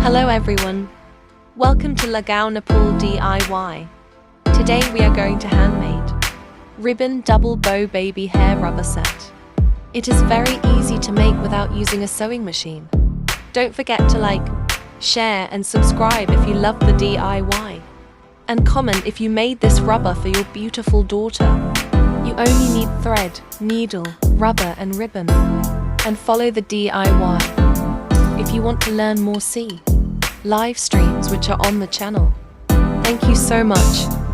Hello everyone. Welcome to Lagao Nepal DIY. Today we are going to handmade ribbon double bow baby hair rubber set. It is very easy to make without using a sewing machine. Don't forget to like, share and subscribe if you love the DIY. And comment if you made this rubber for your beautiful daughter. You only need thread, needle, rubber and ribbon. And follow the DIY. If you want to learn more, see live streams which are on the channel. Thank you so much.